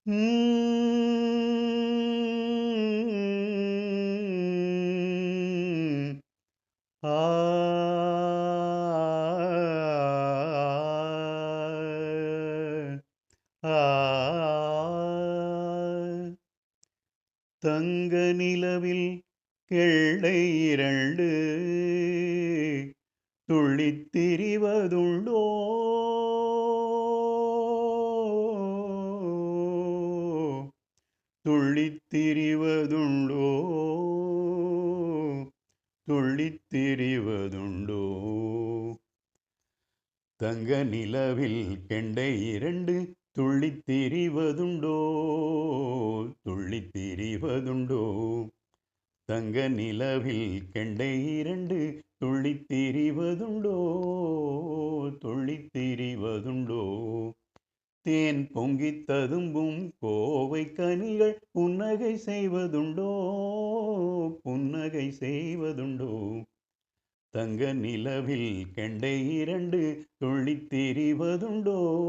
ம். ஆ. ஆ. தங்க நிலவில் கிள்ளை இரண்டு துள்ளித் திரிவதுண்டோ? துள்ளித் திரிவதுண்டோ? துள்ளித் திரிவதுண்டோ? தங்க நிலவில் கெண்டை இரண்டு துள்ளித் திரிவதுண்டோ? துள்ளித் திரிவதுண்டோ? தங்க நிலவில் கெண்டை இரண்டு துள்ளித் திரிவதுண்டோ? துள்ளித் திரிவதுண்டோ? தேன் பொங்கித் ததும்பும் கோவை கனிகள் புன்னகை செய்வதுண்டோ? புன்னகை செய்வதுண்டோ? தங்க நிலவில் கெண்டை இரண்டு துள்ளித் திரிவதுண்டோ?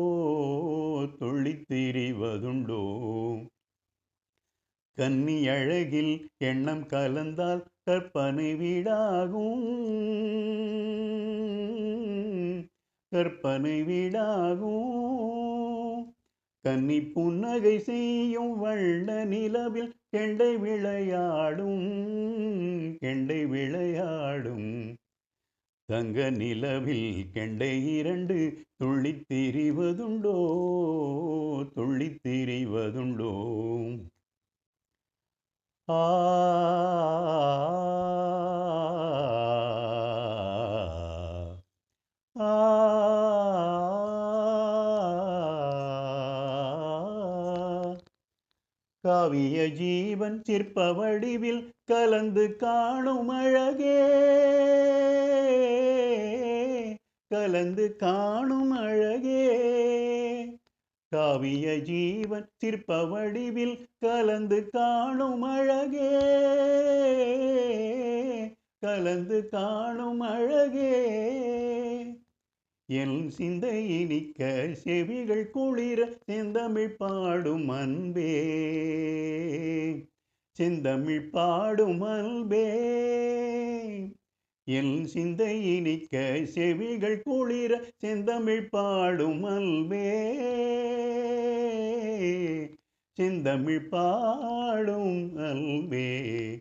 துள்ளித் திரிவதுண்டோ? கன்னி அழகில் எண்ணம் கலந்தால் கற்பனை வீடாகும். கற்பனை வீடாகும். கன்னி புன்னகை செய்யும் வண்ண நிலவில் கெண்டை விளையாடும். கெண்டை விளையாடும். தங்க நிலவில் கெண்டை இரண்டு துள்ளித் திரிவதுண்டோ? துள்ளித் திரிவதுண்டோ? ஆ. ஆ. காவிய ஜீவன் சிற்ப வடிவில் கலந்து காணும் அழகே. கலந்து காணும் அழகே. காவிய ஜீவன் சிற்ப வடிவில் கலந்து காணும் அழகே. கலந்து காணும் அழகே. என் சிந்தை இனிக்க செவிகள் குளிர செந்தமிழ் பாடும் அன்பே. செந்தமிழ் பாடும் அன்பே. என் சிந்தை இனிக்க செவிகள் குளிர செந்தமிழ் பாடும் அன்பே. செந்தமிழ் பாடும் அன்பே.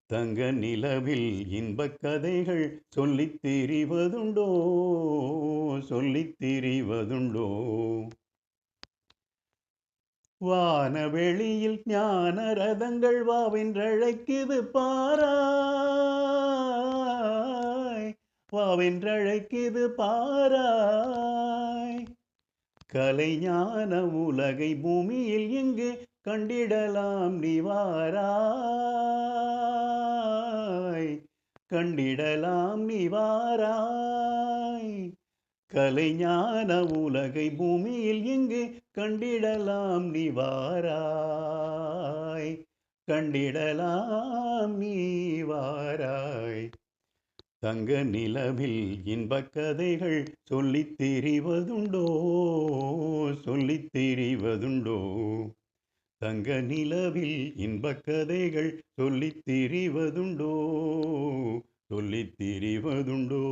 தங்க நிலவில் இன்பக் கதைகள் சொல்லித் திரிவதுண்டோ? சொல்லித் திரிவதுண்டோ? வானவெளியில் ஞான ரதங்கள் வாவென்றழைக்குது பாராய். வாவென்றழைக்குது பாராய். கலைஞான உலகை பூமியில் இங்கு கண்டிடலாம் நீ வாராய். கண்டிடலாம் நீ வாராய். கலைஞான உலகை பூமியில் இங்கு கண்டிடலாம் நீ வாராய். கண்டிடலாம் நீ வாராய். தங்க நிலவில் இன்பக் கதைகள் சொல்லித் திரிவதுண்டோ? சொல்லித் திரிவதுண்டோ? தங்க நிலவில் இன்பக் கதைகள் சொல்லித் திரிவதுண்டோ? சொல்லித் திரிவதுண்டோ?